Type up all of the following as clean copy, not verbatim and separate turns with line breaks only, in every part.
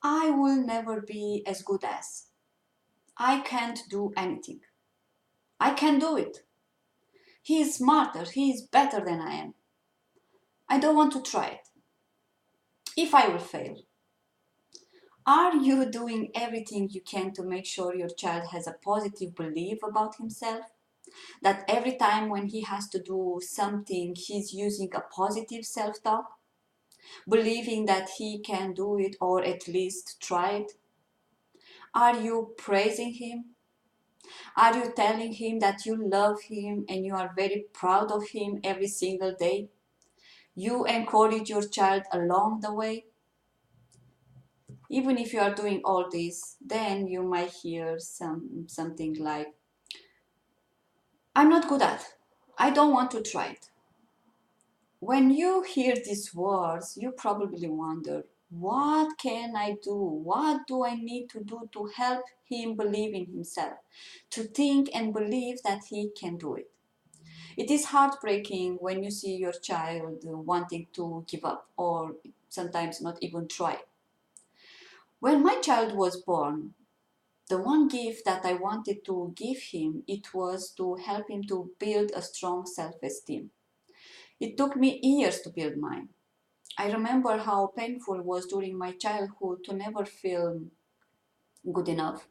I will never be as good as. I can't do anything. I can do it. He is smarter. He is better than I am. I don't want to try it. If I will fail. Are you doing everything you can to make sure your child has a positive belief about himself? That every time when he has to do something, he's using a positive self-talk, believing that he can do it or at least try it? Are you praising him? Are you telling him that you love him and you are very proud of him every single day? You encourage your child along the way. Even if you are doing all this, then you might hear something like, I'm not good at it. I don't want to try it. When you hear these words, you probably wonder, what can I do? What do I need to do to help him believe in himself? To think and believe that he can do it. It is heartbreaking when you see your child wanting to give up or sometimes not even try. When my child was born, the one gift that I wanted to give him, it was to help him to build a strong self-esteem. It took me years to build mine. I remember how painful it was during my childhood to never feel good enough,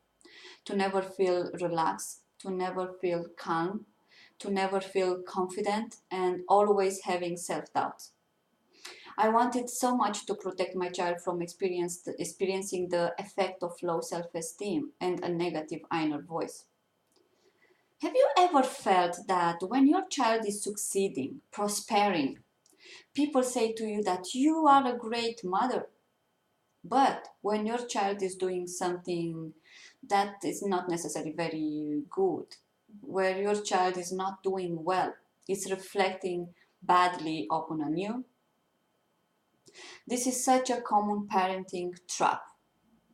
to never feel relaxed, to never feel calm, to never feel confident, and always having self-doubt. I wanted so much to protect my child from experiencing the effect of low self-esteem and a negative inner voice. Have you ever felt that when your child is succeeding, prospering, people say to you that you are a great mother? But when your child is doing something that is not necessarily very good, where your child is not doing well, is reflecting badly upon you, this is such a common parenting trap.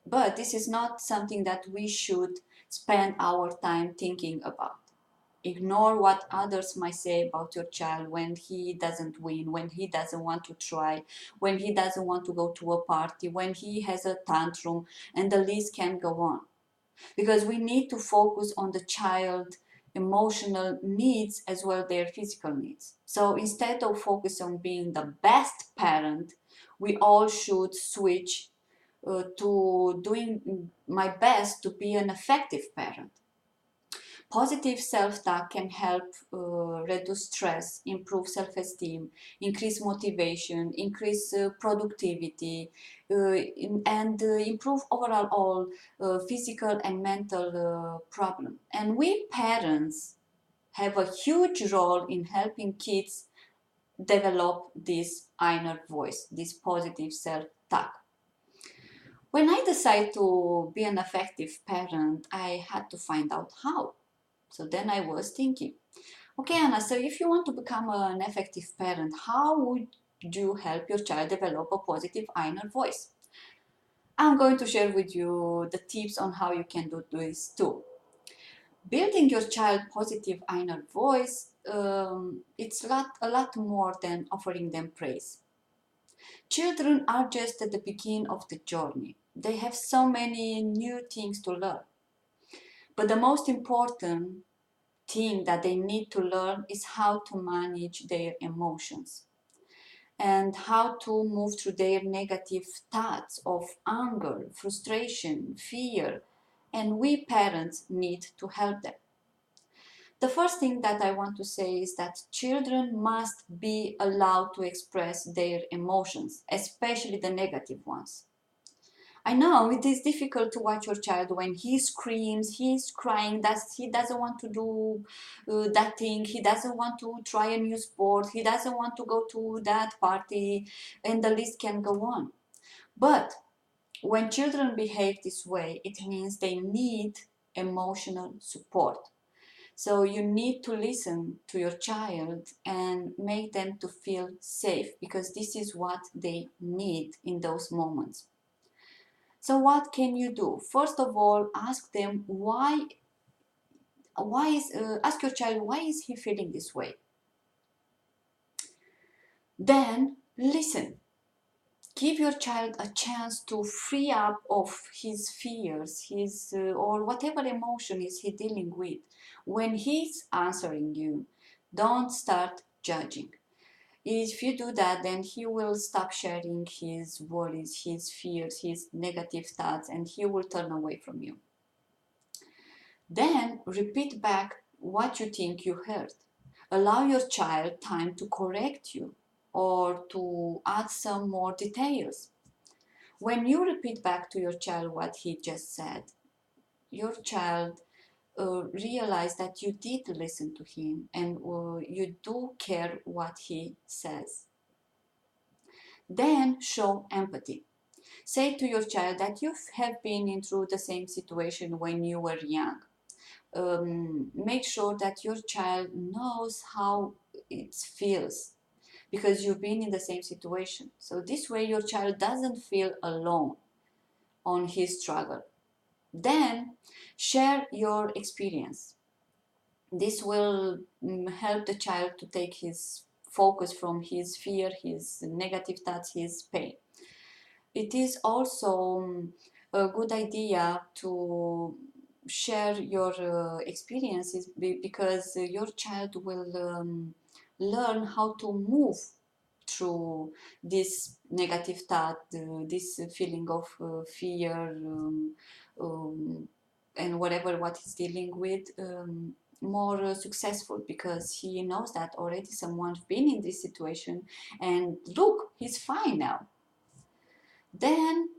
But this is not something that we should spend our time thinking about. Ignore what others might say about your child when he doesn't win, when he doesn't want to try, when he doesn't want to go to a party, when he has a tantrum, and the list can go on. Because we need to focus on the child emotional needs as well their physical needs. So instead of focus on being the best parent, we all should switch to doing my best to be an effective parent. Positive self-talk can help reduce stress, improve self-esteem, increase motivation, increase productivity, and improve overall all physical and mental problem. And we parents have a huge role in helping kids develop this inner voice, this positive self-talk. When I decided to be an effective parent, I had to find out how. So then I was thinking, okay, Anna, so if you want to become an effective parent, how would you help your child develop a positive inner voice? I'm going to share with you the tips on how you can do this too. Building your child positive inner voice, it's a lot more than offering them praise. Children are just at the beginning of the journey. They have so many new things to learn. But the most important thing that they need to learn is how to manage their emotions and how to move through their negative thoughts of anger, frustration, fear, and we parents need to help them. The first thing that I want to say is that children must be allowed to express their emotions, especially the negative ones. I know it is difficult to watch your child when he screams, he's crying, that he doesn't want to do that thing, he doesn't want to try a new sport, he doesn't want to go to that party, and the list can go on. But when children behave this way, it means they need emotional support. So you need to listen to your child and make them to feel safe because this is what they need in those moments. So what can you do? First of all, ask them ask your child why is he feeling this way. Then listen. Give your child a chance to free up of his fears, his or whatever emotion is he dealing with. When he's answering you, don't start judging. If you do that, then he will stop sharing his worries, his fears, his negative thoughts, and he will turn away from you. Then repeat back what you think you heard. Allow your child time to correct you or to add some more details. When you repeat back to your child what he just said, your child realize that you did listen to him and you do care what he says. Then show empathy. Say to your child that you have been in through the same situation when you were young. Make sure that your child knows how it feels because you've been in the same situation. So this way your child doesn't feel alone on his struggle. Then share your experience. This will help the child to take his focus from his fear, his negative thoughts, his pain. It is also a good idea to share your experiences because your child will learn how to move through this negative thought, this feeling of fear, um, and whatever what he's dealing with, more successful because he knows that already someone's been in this situation and look, he's fine now. Then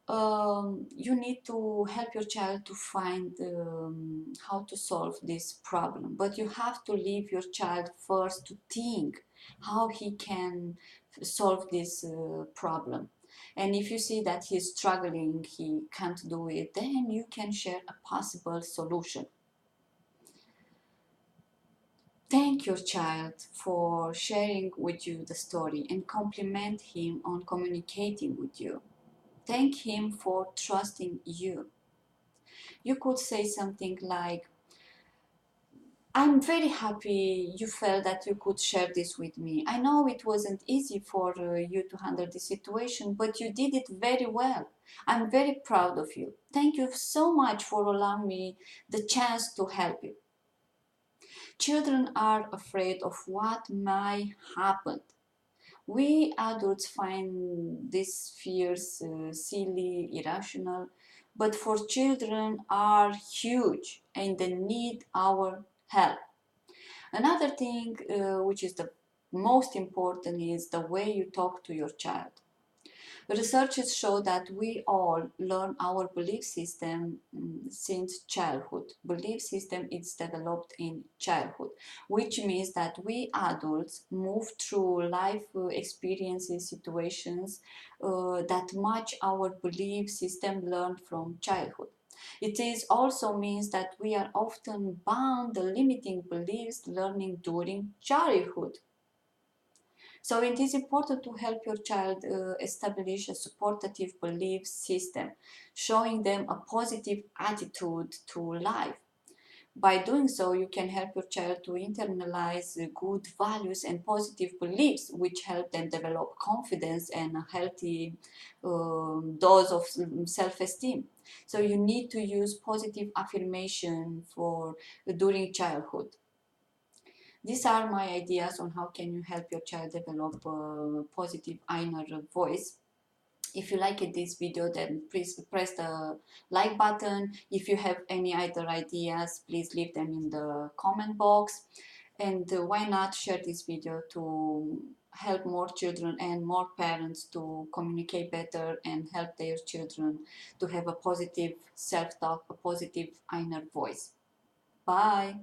you need to help your child to find how to solve this problem, but you have to leave your child first to think how he can solve this problem. And if you see that he's struggling, he can't do it, then you can share a possible solution. Thank your child for sharing with you the story and compliment him on communicating with you. Thank him for trusting you. You could say something like, I'm very happy you felt that you could share this with me. I know it wasn't easy for you to handle this situation, but you did it very well. I'm very proud of you. Thank you so much for allowing me the chance to help you. Children are afraid of what might happen. We adults find these fears silly, irrational, but for children are huge and they need our help. Another thing which is the most important is the way you talk to your child. Researchers show that we all learn our belief system since childhood. Belief system is developed in childhood, which means that we adults move through life experiences, situations that match our belief system learned from childhood. It is also means that we are often bound the limiting beliefs learning during childhood. So it is important to help your child establish a supportive belief system, showing them a positive attitude to life. By doing so, you can help your child to internalize good values and positive beliefs, which help them develop confidence and a healthy dose of self-esteem. So you need to use positive affirmation for during childhood. These are my ideas on how can you help your child develop a positive inner voice. If you liked this video, then please press the like button. If you have any other ideas, please leave them in the comment box. And why not share this video to help more children and more parents to communicate better and help their children to have a positive self-talk, a positive inner voice. Bye.